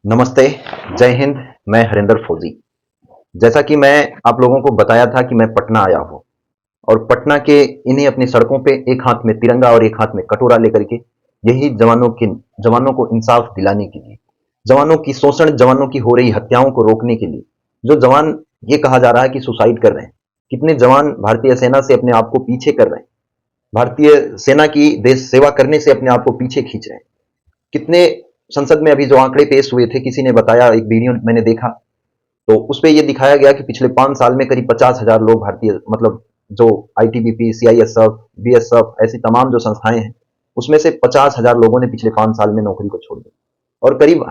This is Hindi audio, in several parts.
नमस्ते, जय हिंद। मैं हरिंदर फौजी। जैसा कि मैं आप लोगों को बताया था कि मैं पटना आया हूँ और पटना के इन्हीं अपनी सड़कों पे एक हाथ में तिरंगा और एक हाथ में कटोरा लेकर के यही जवानों को इंसाफ दिलाने के लिए, जवानों की शोषण, जवानों की हो रही हत्याओं को रोकने के लिए, जो जवान ये कहा जा रहा है कि सुसाइड कर रहे हैं, कितने जवान भारतीय सेना से अपने आप को पीछे कर रहे हैं, भारतीय सेना की देश सेवा करने से अपने आप को पीछे खींच रहे हैं। कितने संसद में अभी जो आंकड़े पेश हुए थे, किसी ने बताया, एक वीडियो मैंने देखा, तो उस पे ये दिखाया गया कि पिछले 5 साल में करीब 50,000 लोग भारतीय, मतलब जो आईटीबीपी, सीआईएसएफ, बीएसएफ, ऐसी तमाम जो संस्थाएं हैं, उसमें से 50,000 लोगों ने पिछले 5 साल में नौकरी को छोड़ दिया और करीब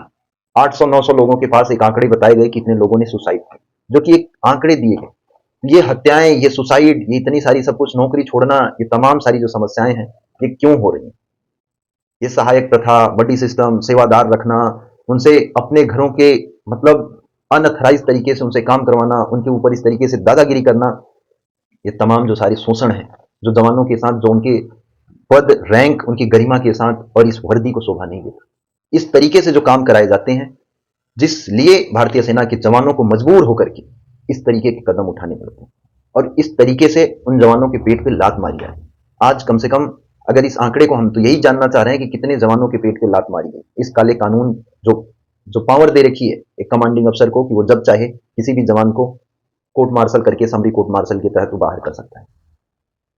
800-900 लोगों के पास एक आंकड़े बताए गए कि इतने लोगों ने सुसाइड किया, जो कि एक आंकड़े दिए गए। ये हत्याएं, ये सुसाइड, ये इतनी सारी सब कुछ, नौकरी छोड़ना, ये तमाम सारी जो समस्याएं हैं, ये क्यों हो रही हैं? ये सहायक प्रथा, बडी सिस्टम, सेवादार रखना, उनसे अपने घरों के, मतलब अनअथराइज तरीके से उनसे काम करवाना, उनके ऊपर इस तरीके से दादागिरी करना, ये तमाम जो सारे शोषण है, जो जवानों के साथ, जो उनके पद, रैंक, उनकी गरिमा के साथ और इस वर्दी को शोभा नहीं देता, इस तरीके से जो काम कराए जाते हैं, जिसलिए भारतीय सेना के जवानों को मजबूर होकर के इस तरीके के कदम उठाने पड़ते हैं और इस तरीके से उन जवानों के पेट पे लात मारी जाए। आज कम से कम, अगर इस आंकड़े को, हम तो यही जानना चाह रहे हैं कि कितने जवानों के पेट पे लात मारी गई। इस काले कानून जो जो पावर दे रखी है एक कमांडिंग अफसर को कि वो जब चाहे किसी भी जवान को कोर्ट मार्शल करके, समरी कोर्ट मार्शल के तहत वो बाहर कर सकता है।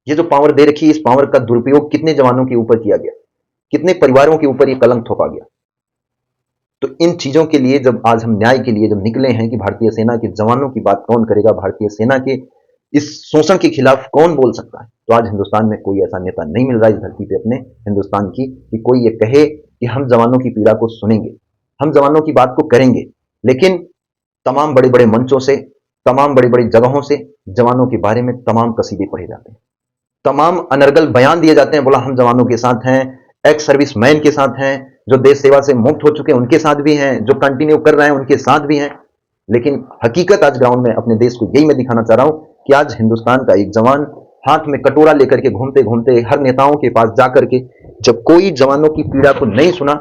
ये जो पावर दे रखी है, इस पावर का दुरुपयोग कितने जवानों के ऊपर किया गया, कितने परिवारों के ऊपर ये कलंक थोपा गया। तो इन चीजों के लिए जब आज हम न्याय के लिए जब निकले हैं कि भारतीय सेना के जवानों की बात कौन करेगा, भारतीय सेना के इस शोषण के खिलाफ कौन बोल सकता है, तो आज हिंदुस्तान में कोई ऐसा नेता नहीं मिल रहा इस धरती पे अपने हिंदुस्तान की, कि कोई ये कहे कि हम जवानों की पीड़ा को सुनेंगे, हम जवानों की बात को करेंगे। लेकिन तमाम बड़े बड़े मंचों से, तमाम बड़ी बड़ी जगहों से जवानों के बारे में तमाम कसीदे पढ़े जाते हैं, तमाम अनर्गल बयान दिए जाते हैं, बोला हम जवानों के साथ हैं, एक्स सर्विस मैन के साथ हैं, जो देश सेवा से मुक्त हो चुके हैं उनके साथ भी हैं, जो कंटिन्यू कर रहे हैं उनके साथ भी हैं। लेकिन हकीकत आज ग्राउंड में अपने देश को यही मैं दिखाना चाह रहा हूं कि आज हिंदुस्तान का एक जवान हाथ में कटोरा लेकर के घूमते घूमते हर नेताओं के पास जाकर के जब कोई जवानों की पीड़ा को नहीं सुना,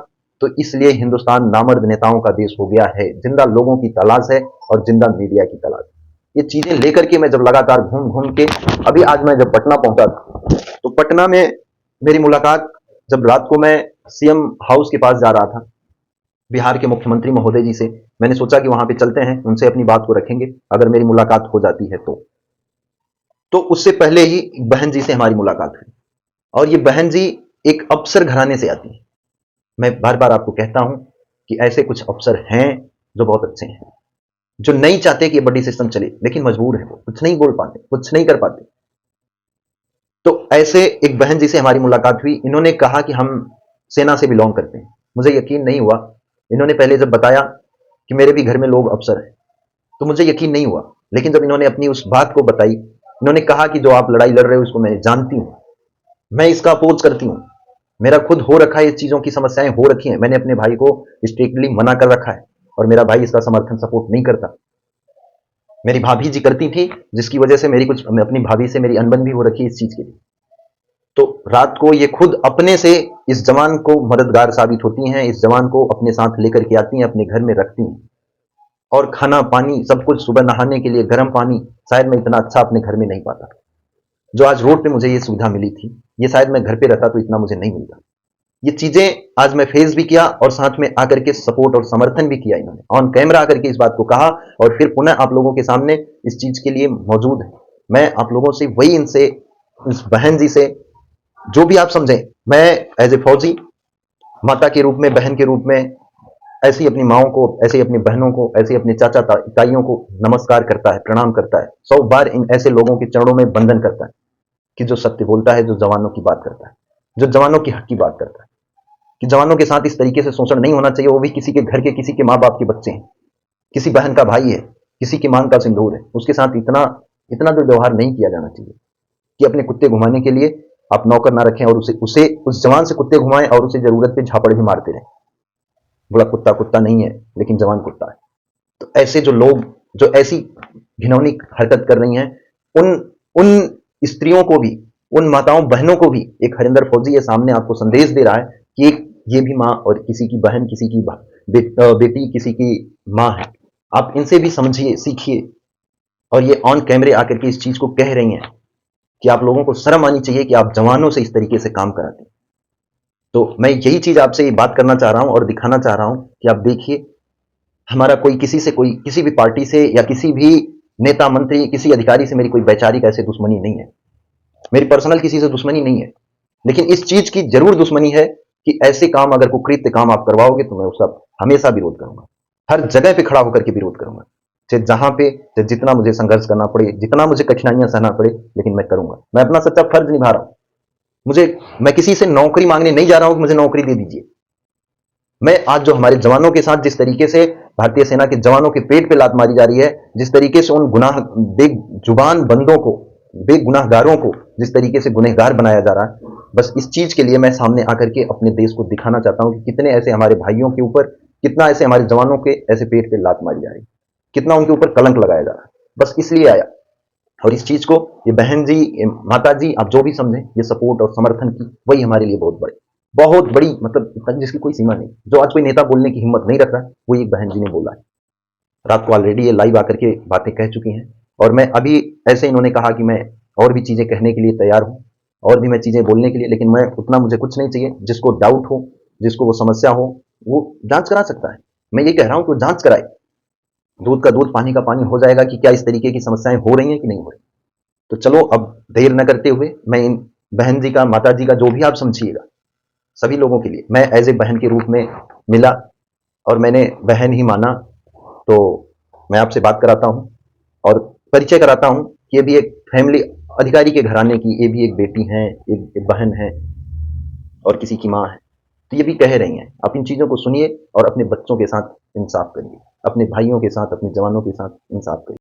तो इसलिए हिंदुस्तान नामर्द नेताओं का देश हो गया है, जिंदा लोगों की तलाश है और जिंदा मीडिया की तलाश है। ये चीजें लेकर के मैं जब लगातार घूम घूम के, अभी आज मैं जब पटना पहुंचा तो पटना में मेरी मुलाकात, जब रात को मैं सीएम हाउस के पास जा रहा था, बिहार के मुख्यमंत्री महोदय जी से, मैंने सोचा कि वहां पे चलते हैं, उनसे अपनी बात को रखेंगे, अगर मेरी मुलाकात हो जाती है तो उससे पहले ही बहन जी से हमारी मुलाकात हुई और ये बहन जी एक अफसर घराने से आती है। मैं बार बार आपको कहता हूं कि ऐसे कुछ अफसर हैं जो बहुत अच्छे हैं, जो नहीं चाहते कि ये बड़ी सिस्टम चले, लेकिन मजबूर है, वो कुछ नहीं बोल पाते, कुछ नहीं कर पाते। तो ऐसे एक बहन जी से हमारी मुलाकात हुई। इन्होंने कहा कि हम सेना से बिलोंग करते हैं। मुझे यकीन नहीं हुआ। इन्होंने पहले जब बताया कि मेरे भी घर में लोग अफसर हैं, तो मुझे यकीन नहीं हुआ। लेकिन जब इन्होंने अपनी उस बात को बताई, इन्होंने कहा कि जो आप लड़ाई लड़ रहे हो इसको मैं जानती हूँ, मैं इसका अपोज करती हूँ, मेरा खुद हो रखा है, इस चीजों की समस्याएं हो रखी हैं, मैंने अपने भाई को स्ट्रिक्टली मना कर रखा है और मेरा भाई इसका समर्थन सपोर्ट नहीं करता। मेरी भाभी जी करती थी, जिसकी वजह से मेरी कुछ, अपनी भाभी से मेरी अनबन भी हो रखी है इस चीज के लिए। तो रात को ये खुद अपने से इस जवान को मददगार साबित होती हैं, इस जवान को अपने साथ लेकर के आती हैं, अपने घर में रखती हैं और खाना पानी सब कुछ, सुबह नहाने के लिए गर्म पानी, शायद मैं इतना अच्छा अपने घर में नहीं पाता। जो आज रोड पे मुझे ये सुविधा मिली थी, ये शायद मैं घर पे रहता तो इतना मुझे नहीं मिलता। ये चीजें आज मैं फेस भी किया और साथ में आकर के सपोर्ट और समर्थन भी किया। इन्होंने ऑन कैमरा आकर के इस बात को कहा और फिर पुनः आप लोगों के सामने इस चीज के लिए मौजूद है। मैं आप लोगों से वही, इनसे, इस बहन जी से, जो भी आप समझें, मैं एज ए फौजी, माता के रूप में, बहन के रूप में, ऐसे ही अपनी माओं को, ऐसे ही अपनी बहनों को, ऐसे ही अपने चाचा ताइयों को नमस्कार करता है, प्रणाम करता है, 100 बार इन ऐसे लोगों के चरणों में बंधन करता है कि जो सत्य बोलता है, जो जवानों की बात करता है, जो जवानों की हक की बात करता है, कि जवानों के साथ इस तरीके से शोषण नहीं होना चाहिए। वो भी किसी के घर के, किसी के माँ बाप के बच्चे हैं, किसी बहन का भाई है, किसी की मांग का सिंदूर है, उसके साथ इतना इतना दुर्व्यवहार नहीं किया जाना चाहिए कि अपने कुत्ते घुमाने के लिए आप नौकर ना रखें और उसे उसे उस जवान से कुत्ते घुमाएं और उसे जरूरत पे झापड़ भी मारते रहें। बोला कुत्ता कुत्ता नहीं है, लेकिन जवान कुत्ता है। तो ऐसे जो लोग, जो ऐसी घिनौनी हरकत कर रही हैं, उन उन स्त्रियों को भी, उन माताओं बहनों को भी एक हरिंदर फौजी ये सामने आपको संदेश दे रहा है कि एक ये भी माँ और किसी की बहन, किसी की बेटी किसी की माँ है। आप इनसे भी समझिए, सीखिए। और ये ऑन कैमरे आकर के इस चीज को कह रही हैं कि आप लोगों को शर्म आनी चाहिए कि आप जवानों से इस तरीके से काम कराते हैं। तो मैं यही चीज आपसे बात करना चाह रहा हूं और दिखाना चाह रहा हूं कि आप देखिए, हमारा कोई किसी से, कोई किसी भी पार्टी से या किसी भी नेता मंत्री किसी अधिकारी से मेरी कोई वैचारिक ऐसे दुश्मनी नहीं है। मेरी पर्सनल किसी से दुश्मनी नहीं है। लेकिन इस चीज की जरूर दुश्मनी है कि ऐसे काम, अगर कुकृत्य काम आप करवाओगे तो मैं उसका हमेशा विरोध करूंगा। हर जगह पे खड़ा होकर के विरोध करूंगा। चाहे जहां पे, चाहे जितना मुझे संघर्ष करना पड़े, जितना मुझे कठिनाइयां सहना पड़े, लेकिन मैं करूंगा। मैं अपना सच्चा फर्ज निभा रहा हूं। मुझे, मैं किसी से नौकरी मांगने नहीं जा रहा हूं कि मुझे नौकरी दे दीजिए। मैं आज जो हमारे जवानों के साथ जिस तरीके से भारतीय सेना के जवानों के पेट पे लात मारी जा रही है, जिस तरीके से उन गुनाह बेजुबान बंदों को, बेगुनाहगारों को जिस तरीके से गुनहगार बनाया जा रहा है, बस इस चीज के लिए मैं सामने आकर के अपने देश को दिखाना चाहता हूं कि कितने ऐसे हमारे भाइयों के ऊपर, कितना ऐसे हमारे जवानों के ऐसे पेट पे लात मारी जा रही है, कितना उनके ऊपर कलंक लगाया जा रहा है। बस इसलिए आया। और इस चीज को, ये बहन जी, ये माता जी, आप जो भी समझें, ये सपोर्ट और समर्थन की, वही हमारे लिए बहुत बड़ी, मतलब जिसकी कोई सीमा नहीं। जो आज कोई नेता बोलने की हिम्मत नहीं रख रहा, वो एक बहन जी ने बोला है। रात को ऑलरेडी ये लाइव आकर के बातें कह चुकी हैं। और मैं अभी, ऐसे इन्होंने कहा कि मैं और भी चीजें कहने के लिए तैयार हूं, और भी मैं चीजें बोलने के लिए, लेकिन मैं उतना, मुझे कुछ नहीं चाहिए। जिसको डाउट हो, जिसको वो समस्या हो, वो जांच करा सकता है। मैं ये कह रहा हूं कि वो जांच कराए। दूध का दूध, पानी का पानी हो जाएगा कि क्या इस तरीके की समस्याएं हो रही हैं कि नहीं हो रही। तो चलो, अब देर न करते हुए मैं इन बहन जी का, माता जी का, जो भी आप समझिएगा, सभी लोगों के लिए मैं एज ए बहन के रूप में मिला और मैंने बहन ही माना। तो मैं आपसे बात कराता हूं और परिचय कराता हूं कि ये भी एक फैमिली, अधिकारी के घराने की, ये भी एक बेटी हैं, एक बहन है और किसी की माँ है। तो ये भी कह रही हैं। आप इन चीजों को सुनिए और अपने बच्चों के साथ इंसाफ करिए, अपने भाइयों के साथ, अपने जवानों के साथ इंसाफ करिए।